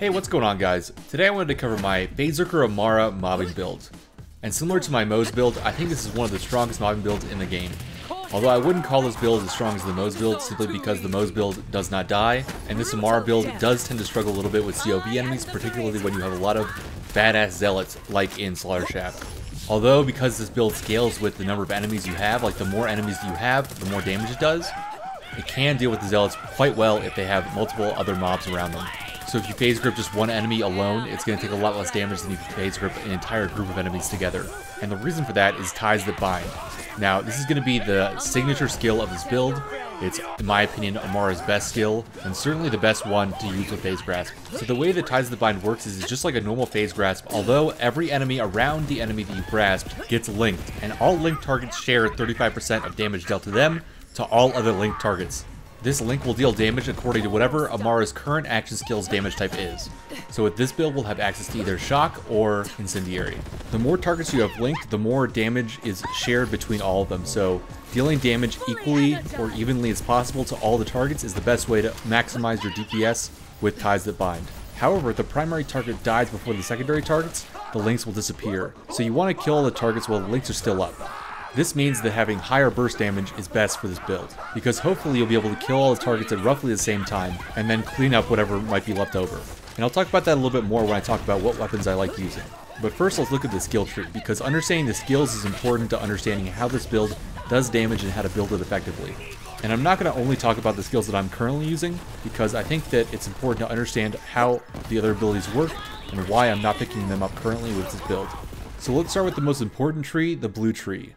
Hey, what's going on, guys? Today I wanted to cover my Phasezerker Amara mobbing build. And similar to my Moze build, I think this is one of the strongest mobbing builds in the game. Although I wouldn't call this build as strong as the Moze build simply because the Moze build does not die, and this Amara build does tend to struggle a little bit with COV enemies, particularly when you have a lot of badass zealots like in Slaughter Shaft. Although because this build scales with the number of enemies you have, like the more enemies you have, the more damage it does, it can deal with the zealots quite well if they have multiple other mobs around them. So if you phase grip just one enemy alone, it's going to take a lot less damage than if you phase grip an entire group of enemies together. And the reason for that is Ties That Bind. Now, this is going to be the signature skill of this build. It's, in my opinion, Amara's best skill, and certainly the best one to use with Phase Grasp. So the way that Ties That Bind works is it's just like a normal Phase Grasp, although every enemy around the enemy that you grasped gets linked, and all linked targets share 35% of damage dealt to them to all other linked targets. This link will deal damage according to whatever Amara's current action skill's damage type is. So with this build, we'll have access to either Shock or Incendiary. The more targets you have linked, the more damage is shared between all of them. So dealing damage equally or evenly as possible to all the targets is the best way to maximize your DPS with Ties That Bind. However, if the primary target dies before the secondary targets, the links will disappear. So you want to kill all the targets while the links are still up. This means that having higher burst damage is best for this build, because hopefully you'll be able to kill all the targets at roughly the same time, and then clean up whatever might be left over. And I'll talk about that a little bit more when I talk about what weapons I like using. But first let's look at the skill tree, because understanding the skills is important to understanding how this build does damage and how to build it effectively. And I'm not going to only talk about the skills that I'm currently using, because I think that it's important to understand how the other abilities work, and why I'm not picking them up currently with this build. So let's start with the most important tree, the blue tree.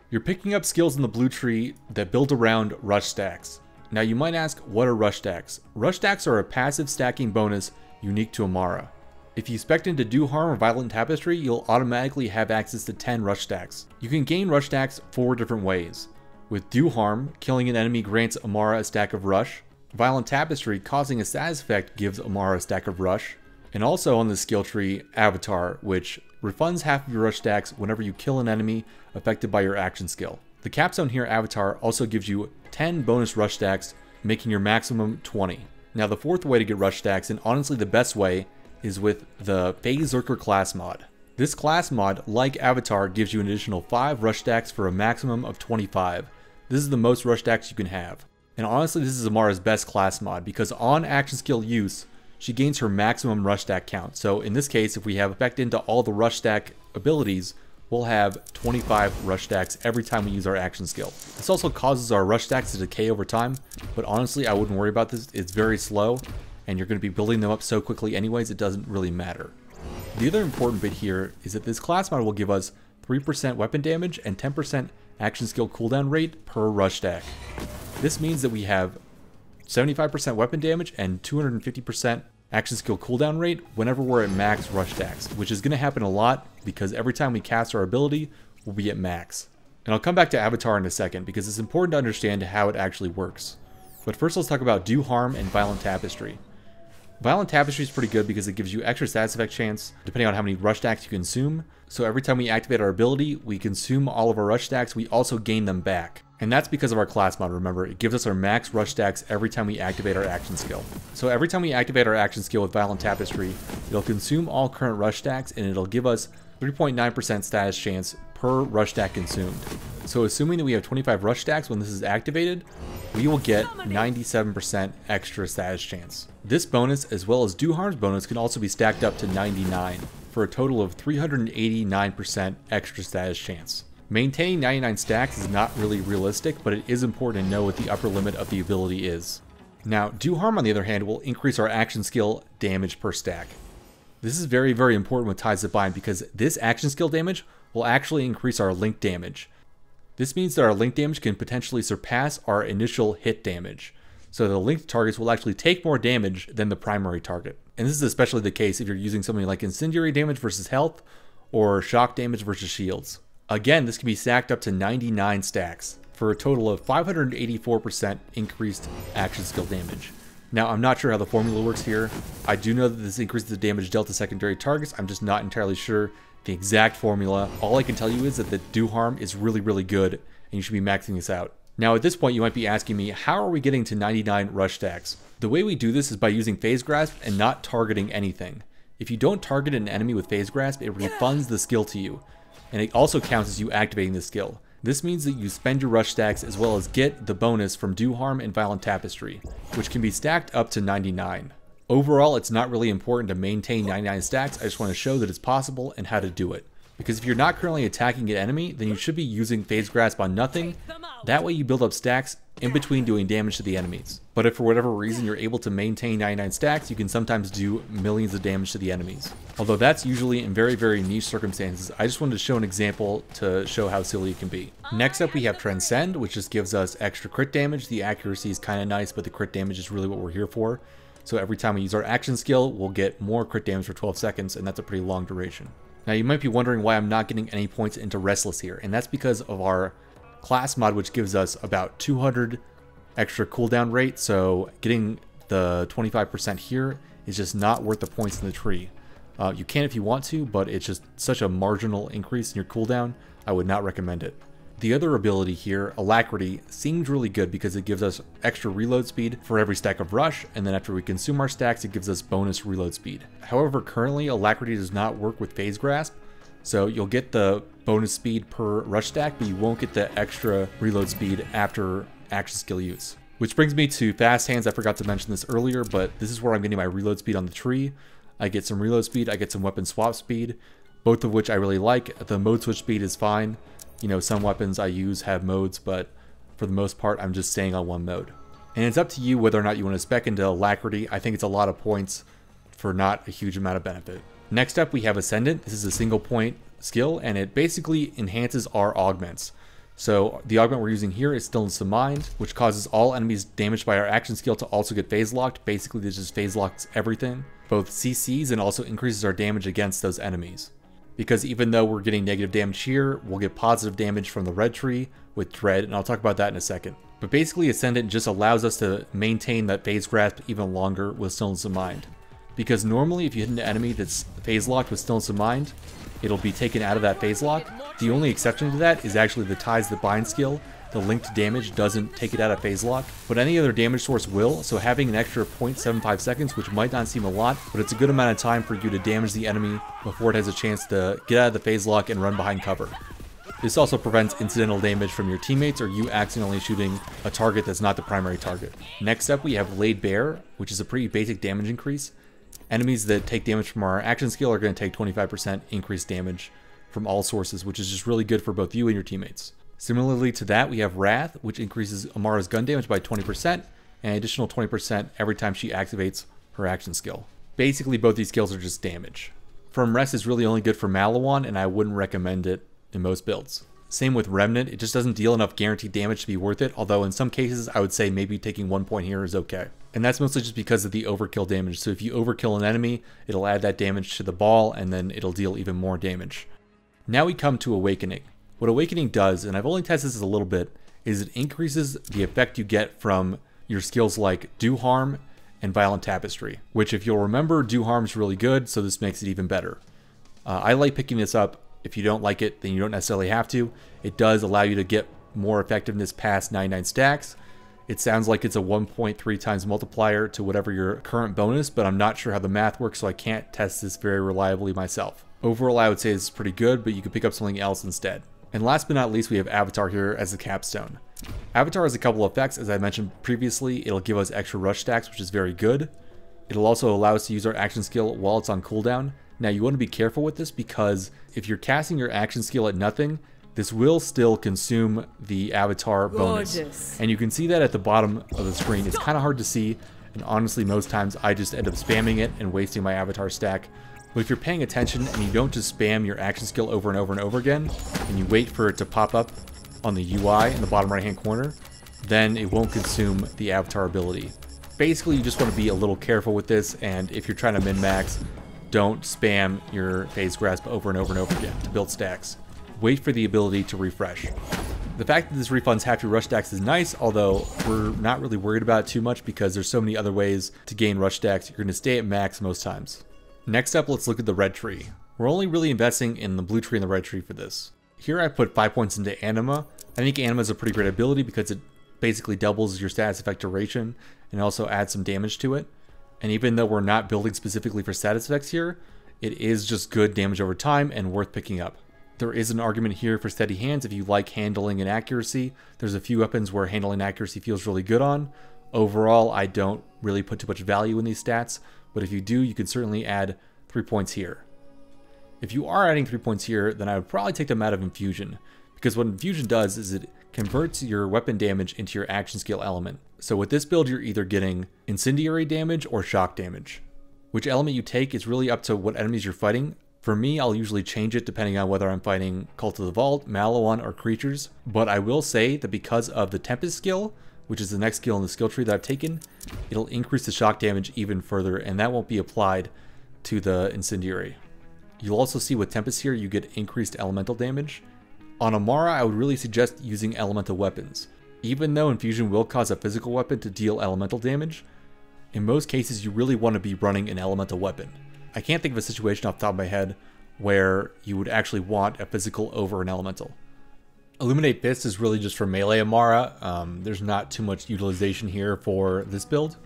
You're picking up skills in the blue tree that build around rush stacks. Now you might ask, what are rush stacks? Rush stacks are a passive stacking bonus unique to Amara. If you spec into Do Harm or Violent Tapestry, you'll automatically have access to 10 rush stacks. You can gain rush stacks 4 different ways. With Do Harm, killing an enemy grants Amara a stack of rush. Violent Tapestry, causing a status effect, gives Amara a stack of rush. And also on the skill tree, Avatar, which refunds half of your rush stacks whenever you kill an enemy affected by your action skill. The capstone here, Avatar, also gives you 10 bonus rush stacks, making your maximum 20. Now the fourth way to get rush stacks, and honestly the best way, is with the Phasezerker class mod. This class mod, like Avatar, gives you an additional 5 rush stacks for a maximum of 25. This is the most rush stacks you can have. And honestly, this is Amara's best class mod, because on action skill use, she gains her maximum rush stack count. So in this case, if we have effect into all the rush stack abilities, we'll have 25 rush stacks every time we use our action skill. This also causes our rush stacks to decay over time, but honestly, I wouldn't worry about this. It's very slow, and you're going to be building them up so quickly anyways, it doesn't really matter. The other important bit here is that this class mod will give us 3% weapon damage and 10% action skill cooldown rate per rush stack. This means that we have 75% weapon damage and 250% action skill cooldown rate whenever we're at max rush stacks, which is going to happen a lot because every time we cast our ability, we'll be at max. And I'll come back to Avatar in a second because it's important to understand how it actually works. But first let's talk about Do Harm and Violent Tapestry. Violent Tapestry is pretty good because it gives you extra status effect chance depending on how many rush stacks you consume. So every time we activate our ability, we consume all of our rush stacks, we also gain them back. And that's because of our class mod, remember, it gives us our max rush stacks every time we activate our action skill. So every time we activate our action skill with Violent Tapestry, it'll consume all current rush stacks and it'll give us 3.9% status chance per rush stack consumed. So assuming that we have 25 rush stacks when this is activated, we will get 97% extra status chance. This bonus, as well as Do Harm's bonus, can also be stacked up to 99 for a total of 389% extra status chance. Maintaining 99 stacks is not really realistic, but it is important to know what the upper limit of the ability is. Now, Do Harm on the other hand will increase our action skill damage per stack. This is very, very important with Ties That Bind because this action skill damage will actually increase our link damage. This means that our link damage can potentially surpass our initial hit damage. So the linked targets will actually take more damage than the primary target. And this is especially the case if you're using something like Incendiary damage versus health or Shock damage versus shields. Again, this can be stacked up to 99 stacks for a total of 584% increased action skill damage. Now, I'm not sure how the formula works here. I do know that this increases the damage dealt to secondary targets. I'm just not entirely sure the exact formula. All I can tell you is that the Do Harm is really, really good, and you should be maxing this out. Now at this point you might be asking me, how are we getting to 99 rush stacks? The way we do this is by using Phase Grasp and not targeting anything. If you don't target an enemy with Phase Grasp, it refunds the skill to you, and it also counts as you activating the skill. This means that you spend your rush stacks as well as get the bonus from Do Harm and Violent Tapestry, which can be stacked up to 99. Overall, it's not really important to maintain 99 stacks, I just want to show that it's possible and how to do it. Because if you're not currently attacking an enemy, then you should be using Phase Grasp on nothing. That way you build up stacks in between doing damage to the enemies. But if for whatever reason you're able to maintain 99 stacks, you can sometimes do millions of damage to the enemies. Although that's usually in very, very niche circumstances, I just wanted to show an example to show how silly it can be. Next up we have Transcend, which just gives us extra crit damage. The accuracy is kind of nice, but the crit damage is really what we're here for. So every time we use our action skill, we'll get more crit damage for 12 seconds, and that's a pretty long duration. Now you might be wondering why I'm not getting any points into Restless here, and that's because of our class mod, which gives us about 200 extra cooldown rate, so getting the 25% here is just not worth the points in the tree. You can if you want to, but it's just such a marginal increase in your cooldown, I would not recommend it. The other ability here, Alacrity, seems really good because it gives us extra reload speed for every stack of rush, and then after we consume our stacks, it gives us bonus reload speed. However, currently Alacrity does not work with Phase Grasp, so you'll get the bonus speed per rush stack, but you won't get the extra reload speed after action skill use. Which brings me to Fast Hands. I forgot to mention this earlier, but this is where I'm getting my reload speed on the tree. I get some reload speed, I get some weapon swap speed, both of which I really like. The mode switch speed is fine. You know, some weapons I use have modes, but for the most part, I'm just staying on one mode. And it's up to you whether or not you want to spec into Alacrity. I think it's a lot of points for not a huge amount of benefit. Next up, we have Ascendant. This is a single point skill, and it basically enhances our augments. So the augment we're using here is Stillness of Mind, which causes all enemies damaged by our action skill to also get phase locked. Basically, this just phase locks everything, both CCs, and also increases our damage against those enemies. Because even though we're getting negative damage here, we'll get positive damage from the red tree with Dread, and I'll talk about that in a second. But basically, Ascendant just allows us to maintain that Phase Grasp even longer with Stillness of Mind. Because normally, if you hit an enemy that's phase locked with Stillness of Mind, it'll be taken out of that phase lock. The only exception to that is actually the Ties That Bind skill. The linked damage doesn't take it out of phase lock, but any other damage source will, so having an extra 0.75 seconds, which might not seem a lot, but it's a good amount of time for you to damage the enemy before it has a chance to get out of the phase lock and run behind cover. This also prevents incidental damage from your teammates or you accidentally shooting a target that's not the primary target. Next up we have Laid Bare, which is a pretty basic damage increase. Enemies that take damage from our action skill are going to take 25% increased damage from all sources, which is just really good for both you and your teammates. Similarly to that, we have Wrath, which increases Amara's gun damage by 20% and an additional 20% every time she activates her action skill. Basically, both these skills are just damage. Firm Rest is really only good for Malawan, and I wouldn't recommend it in most builds. Same with Remnant, it just doesn't deal enough guaranteed damage to be worth it, although in some cases I would say maybe taking 1 point here is okay. And that's mostly just because of the overkill damage, so if you overkill an enemy, it'll add that damage to the ball, and then it'll deal even more damage. Now we come to Awakening. What Awakening does, and I've only tested this a little bit, is it increases the effect you get from your skills like Do Harm and Violent Tapestry, which if you'll remember, Do Harm is really good, so this makes it even better. I like picking this up. If you don't like it, then you don't necessarily have to. It does allow you to get more effectiveness past 99 stacks. It sounds like it's a 1.3 times multiplier to whatever your current bonus, but I'm not sure how the math works, so I can't test this very reliably myself. Overall, I would say this is pretty good, but you could pick up something else instead. And last but not least, we have Avatar here as a capstone. Avatar has a couple effects. As I mentioned previously, it'll give us extra rush stacks, which is very good. It'll also allow us to use our action skill while it's on cooldown. Now you want to be careful with this because if you're casting your action skill at nothing, this will still consume the Avatar bonus. And you can see that at the bottom of the screen. It's kind of hard to see, and honestly most times I just end up spamming it and wasting my Avatar stack. But if you're paying attention and you don't just spam your action skill over and over and over again, and you wait for it to pop up on the UI in the bottom right hand corner, then it won't consume the Avatar ability. Basically, you just want to be a little careful with this, and if you're trying to min-max, don't spam your Phase Grasp over and over and over again to build stacks. Wait for the ability to refresh. The fact that this refunds half your rush stacks is nice, although we're not really worried about it too much because there's so many other ways to gain rush stacks. You're going to stay at max most times. Next up, let's look at the red tree. We're only really investing in the blue tree and the red tree for this. Here I put 5 points into Anima, I think Anima is a pretty great ability because it basically doubles your status effect duration and also adds some damage to it. And even though we're not building specifically for status effects here, it is just good damage over time and worth picking up. There is an argument here for steady hands if you like handling and accuracy. There's a few weapons where handling and accuracy feels really good on. Overall, I don't really put too much value in these stats, but if you do, you can certainly add 3 points here. If you are adding 3 points here, then I would probably take them out of Infusion, because what Infusion does is it converts your weapon damage into your action skill element. So with this build, you're either getting incendiary damage or shock damage. Which element you take is really up to what enemies you're fighting. For me, I'll usually change it depending on whether I'm fighting Cult of the Vault, Maliwan, or creatures, but I will say that because of the Tempest skill, which is the next skill in the skill tree that I've taken, it'll increase the shock damage even further, and that won't be applied to the incendiary. You'll also see with Tempest here, you get increased elemental damage. On Amara, I would really suggest using elemental weapons. Even though Infusion will cause a physical weapon to deal elemental damage, in most cases you really want to be running an elemental weapon. I can't think of a situation off the top of my head where you would actually want a physical over an elemental. Illuminate Fist is really just for melee Amara. There's not too much utilization here for this build.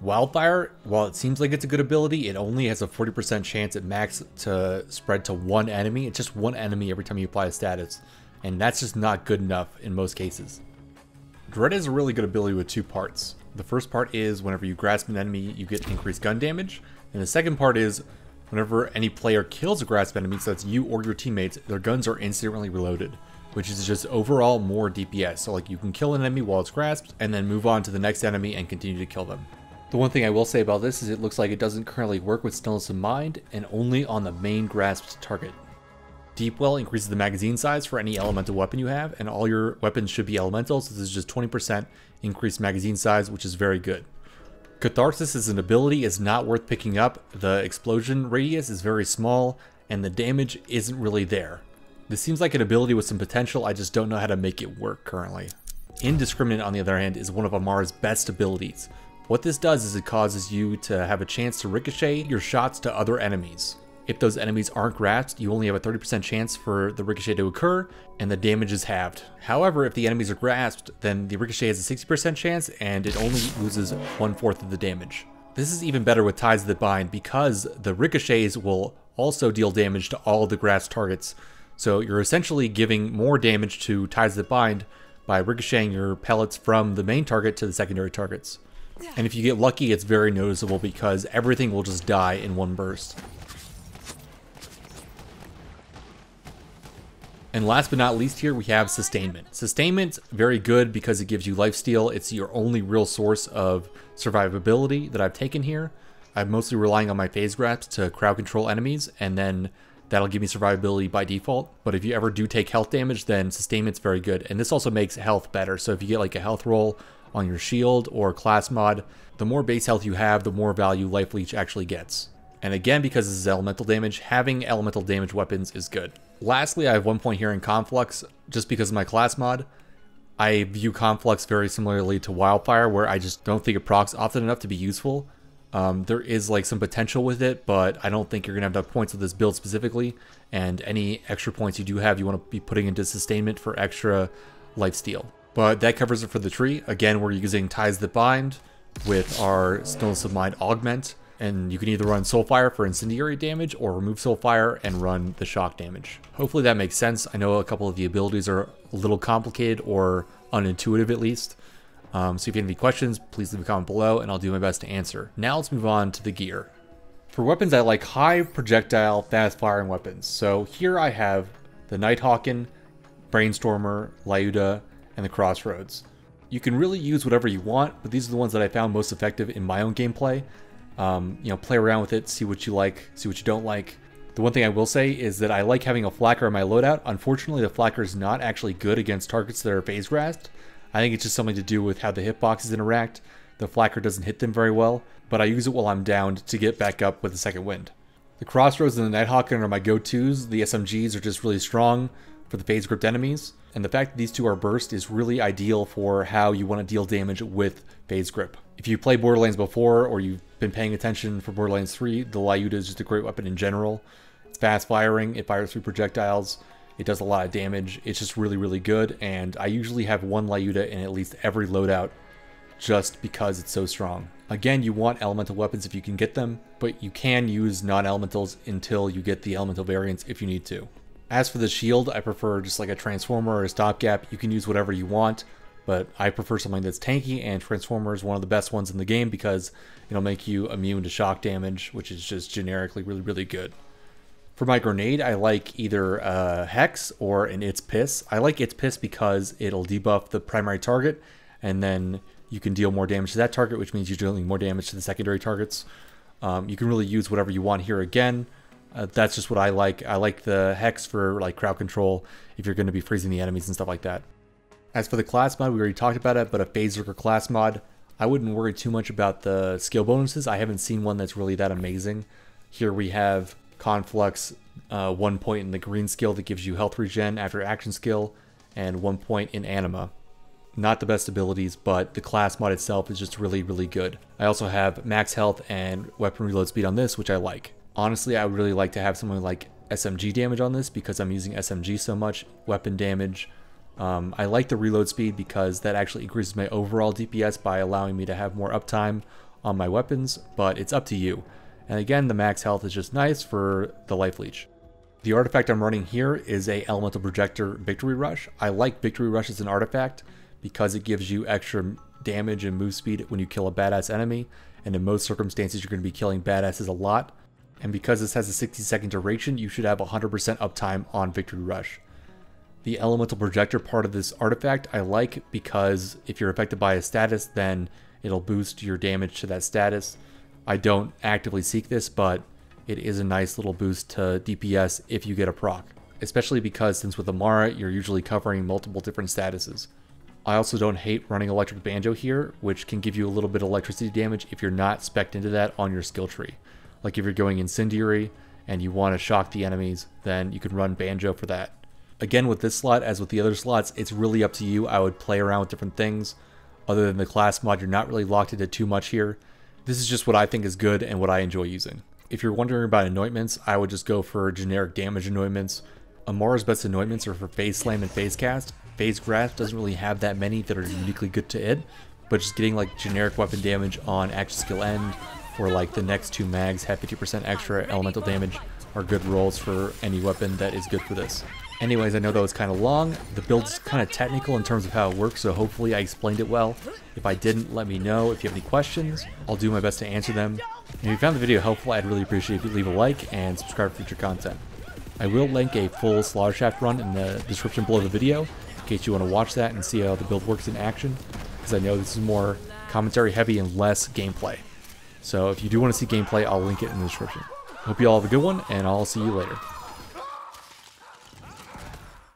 Wildfire, while it seems like it's a good ability, it only has a 40% chance at max to spread to one enemy. It's just one enemy every time you apply a status, and that's just not good enough in most cases. Dread is a really good ability with 2 parts. The first part is whenever you grasp an enemy, you get increased gun damage, and the second part is whenever any player kills a grasp enemy, so that's you or your teammates, their guns are instantly reloaded, which is just overall more DPS. So like you can kill an enemy while it's grasped and then move on to the next enemy and continue to kill them. The one thing I will say about this is it looks like it doesn't currently work with Stillness of Mind and only on the main grasped target. Deepwell increases the magazine size for any elemental weapon you have, and all your weapons should be elemental, so this is just 20% increased magazine size, which is very good. Catharsis as an ability is not worth picking up. The explosion radius is very small, and the damage isn't really there. This seems like an ability with some potential, I just don't know how to make it work currently. Indiscriminate, on the other hand, is one of Amara's best abilities. What this does is it causes you to have a chance to ricochet your shots to other enemies. If those enemies aren't grasped, you only have a 30% chance for the ricochet to occur, and the damage is halved. However, if the enemies are grasped, then the ricochet has a 60% chance, and it only loses 1/4 of the damage. This is even better with Ties That Bind, because the ricochets will also deal damage to all the grasped targets. So you're essentially giving more damage to Ties That Bind by ricocheting your pellets from the main target to the secondary targets. And if you get lucky, it's very noticeable because everything will just die in one burst. And last but not least here, we have Sustainment. Sustainment's very good because it gives you lifesteal. It's your only real source of survivability that I've taken here. I'm mostly relying on my phase grasps to crowd control enemies, and then that'll give me survivability by default. But if you ever do take health damage, then Sustainment's very good. And this also makes health better. So if you get like a health roll on your shield or class mod, the more base health you have, the more value Life Leech actually gets. And again, because this is elemental damage, having elemental damage weapons is good. Lastly, I have one point here in Conflux, just because of my class mod. I view Conflux very similarly to Wildfire, where I just don't think it procs often enough to be useful. There is like some potential with it, but I don't think you're going to have enough points with this build specifically, and any extra points you do have, you want to be putting into Sustainment for extra lifesteal. But that covers it for the tree. Again, we're using Ties That Bind with our Stillness of Mind Augment, and you can either run Soulfire for incendiary damage or remove Soulfire and run the shock damage. Hopefully that makes sense. I know a couple of the abilities are a little complicated or unintuitive at least. So if you have any questions, please leave a comment below and I'll do my best to answer. Now let's move on to the gear. For weapons, I like high projectile, fast firing weapons. So here I have the Nighthawken, Brainstormer, Lyuda, and the Crossroads. You can really use whatever you want, but these are the ones that I found most effective in my own gameplay. You know, play around with it, see what you like, see what you don't like. The one thing I will say is that I like having a Flacker in my loadout. Unfortunately, the Flacker is not actually good against targets that are phase grasped. I think it's just something to do with how the hitboxes interact. The Flacker doesn't hit them very well, but I use it while I'm downed to get back up with the second wind. The Crossroads and the Nighthawken are my go-tos. The SMGs are just really strong for the phase gripped enemies, and the fact that these two are burst is really ideal for how you want to deal damage with phase grip. If you play Borderlands before, or you've been paying attention for Borderlands 3, the Lyuda is just a great weapon in general. It's fast firing, it fires through projectiles, It does a lot of damage. It's just really, really good, and I usually have one Lyuda in at least every loadout just because it's so strong. Again, you want elemental weapons if you can get them, but you can use non-elementals until you get the elemental variants if you need to. As for the shield, I prefer just like a transformer or a stopgap. You can use whatever you want, but I prefer something that's tanky, and transformer is one of the best ones in the game because it'll make you immune to shock damage, which is just generically really, really good. For my grenade, I like either a Hex or an It's Piss. I like It's Piss because it'll debuff the primary target, and then you can deal more damage to that target, which means you're dealing more damage to the secondary targets. You can really use whatever you want here again. That's just what I like. I like the Hex for like crowd control if you're going to be freezing the enemies and stuff like that. As for the class mod, we already talked about it, but a Phasezerker class mod, I wouldn't worry too much about the skill bonuses. I haven't seen one that's really that amazing. Here we have Conflux, 1 point in the green skill that gives you health regen after action skill, and 1 point in Anima. Not the best abilities, but the class mod itself is just really, really good. I also have max health and weapon reload speed on this, which I like. Honestly, I would really like to have something like SMG damage on this because I'm using SMG so much, weapon damage. I like the reload speed because that actually increases my overall DPS by allowing me to have more uptime on my weapons, but it's up to you. And again, the max health is just nice for the life leech. The artifact I'm running here is a Elemental Projector Victory Rush. I like Victory Rush as an artifact because it gives you extra damage and move speed when you kill a badass enemy, and in most circumstances you're going to be killing badasses a lot. And because this has a 60-second duration, you should have 100% uptime on Victory Rush. The Elemental Projector part of this artifact I like because if you're affected by a status, then it'll boost your damage to that status. I don't actively seek this, but it is a nice little boost to DPS if you get a proc, especially because since with Amara, you're usually covering multiple different statuses. I also don't hate running Electric Banjo here, which can give you a little bit of electricity damage if you're not spec'd into that on your skill tree. Like if you're going Incendiary and you want to shock the enemies, then you can run Banjo for that. Again, with this slot, as with the other slots, it's really up to you. I would play around with different things. Other than the class mod, you're not really locked into too much here. This is just what I think is good and what I enjoy using. If you're wondering about anointments, I would just go for generic damage anointments. Amara's best anointments are for Phase Slam and Phase Cast. Phase Grasp doesn't really have that many that are uniquely good to it, but just getting like generic weapon damage on action skill end, or like the next 2 mags have 50% extra elemental damage are good rolls for any weapon that is good for this. Anyways, I know that was kind of long. The build's kind of technical in terms of how it works, so hopefully I explained it well. If I didn't, let me know. If you have any questions, I'll do my best to answer them. And if you found the video helpful, I'd really appreciate if you leave a like and subscribe for future content. I will link a full Slaughter Shaft run in the description below the video, in case you want to watch that and see how the build works in action, because I know this is more commentary heavy and less gameplay. So if you do want to see gameplay, I'll link it in the description. Hope you all have a good one, and I'll see you later.